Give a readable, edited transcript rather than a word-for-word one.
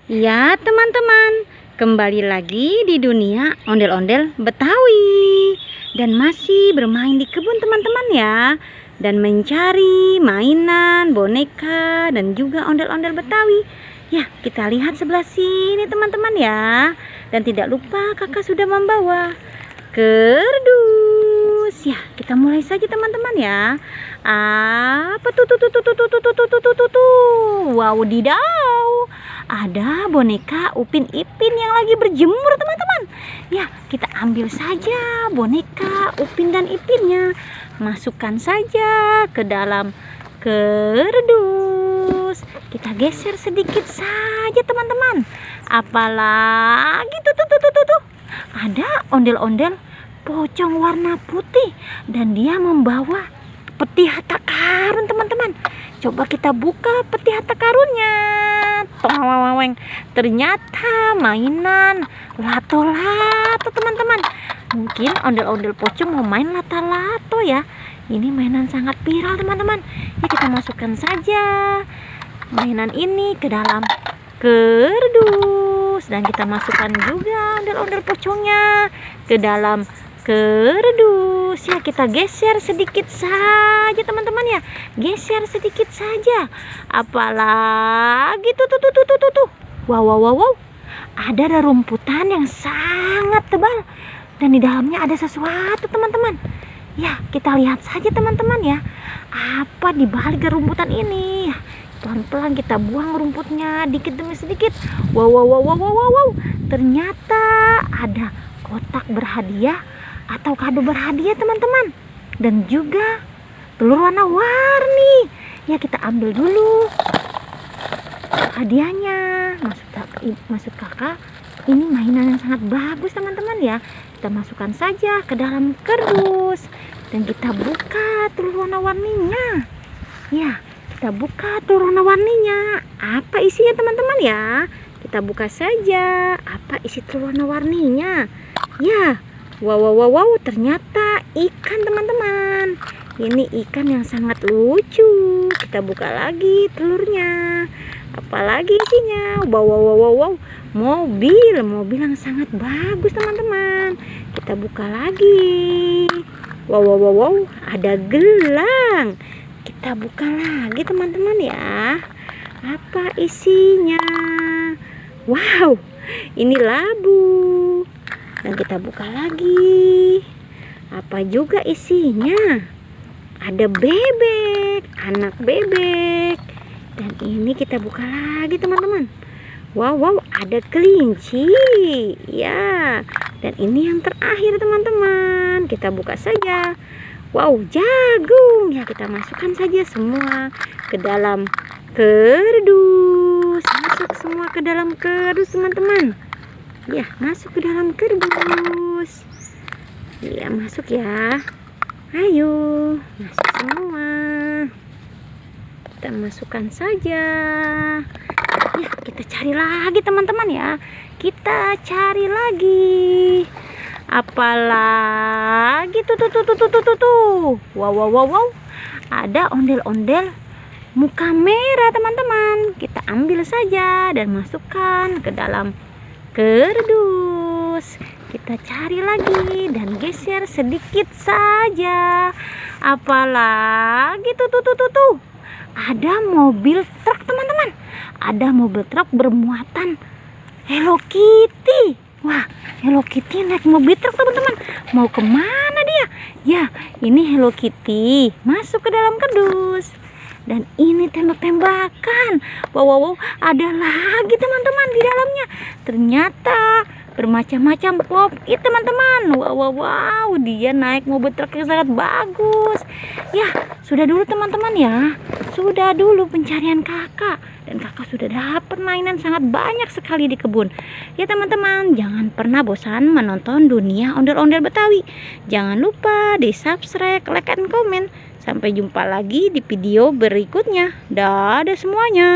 Ya teman-teman, kembali lagi di dunia ondel-ondel Betawi. Dan masih bermain di kebun teman-teman ya. Dan mencari mainan, boneka, dan juga ondel-ondel Betawi. Ya, kita lihat sebelah sini teman-teman ya. Dan tidak lupa kakak sudah membawa kerdus. Ya, kita mulai saja teman-teman ya. Apa tuh? Wow, didau. Ada boneka Upin Ipin yang lagi berjemur teman-teman. Ya, kita ambil saja boneka Upin dan Ipinnya. Masukkan saja ke dalam kerdus. Kita geser sedikit saja teman-teman. Apalagi tuh. Ada ondel-ondel pocong warna putih dan dia membawa peti harta karun teman-teman. Coba kita buka peti harta karunnya. Ternyata mainan lato-lato teman-teman. Mungkin ondel-ondel pocong mau main lato-lato ya. Ini mainan sangat viral teman-teman. Ya, kita masukkan saja mainan ini ke dalam kerdus. Dan kita masukkan juga ondel-ondel pocongnya ke dalam kerdus. Ya, kita geser sedikit saja teman-teman ya. Geser sedikit saja. Apalagi tuh. Wow. Ada rumputan yang sangat tebal dan di dalamnya ada sesuatu teman-teman. Ya, kita lihat saja teman-teman ya. Apa di balik rumputan ini? Pelan-pelan kita buang rumputnya dikit demi sedikit. Wow. Ternyata ada kotak berhadiah atau kado berhadiah teman-teman. Dan juga telur warna-warni. Ya, kita ambil dulu hadiahnya. Maksud kakak, ini mainan yang sangat bagus teman-teman ya. Kita masukkan saja ke dalam kerdus dan kita buka telur warna-warninya. Ya, kita buka telur warna-warninya. Apa isinya teman-teman ya? Kita buka saja. Apa isi telur warna-warninya? Ya, wow, ternyata ikan teman-teman. Ini ikan yang sangat lucu. Kita buka lagi telurnya. Apalagi isinya? Wow, mobil yang sangat bagus teman-teman. Kita buka lagi. Wow, ada gelang. Kita buka lagi teman-teman ya. Apa isinya? Wow, ini labu. Dan kita buka lagi. Apa juga isinya? Ada bebek, anak bebek. Dan ini kita buka lagi teman-teman. Wow, ada kelinci. Ya, dan ini yang terakhir teman-teman. Kita buka saja. Wow, jagung. Ya, kita masukkan saja semua ke dalam kerdus. Masuk semua ke dalam kerdus teman-teman. Ya, masuk ke dalam kerdus. Ya, masuk ya. Ayo, masuk semua. Kita masukkan saja. Ya, kita cari lagi teman-teman ya. Kita cari lagi. Apalagi tuh. Wow. Ada ondel-ondel muka merah teman-teman. Kita ambil saja dan masukkan ke dalam kerdus. Kita cari lagi dan geser sedikit saja. Apalagi tuh. Ada mobil truk teman-teman. Ada mobil truk bermuatan Hello Kitty. Wah, Hello Kitty naik mobil truk teman-teman. Mau kemana dia? Ya, ini Hello Kitty masuk ke dalam kerdus. Dan ini tembak-tembakan. Wow, ada lagi teman-teman di dalamnya. Ternyata bermacam-macam pop itu teman-teman. Wow, dia naik mobil truk yang sangat bagus. Ya, sudah dulu teman-teman ya. Sudah dulu pencarian kakak. Dan kakak sudah dapat mainan sangat banyak sekali di kebun. Ya teman-teman, jangan pernah bosan menonton dunia ondel-ondel Betawi. Jangan lupa di subscribe, like, dan komen. Sampai jumpa lagi di video berikutnya. Dadah semuanya.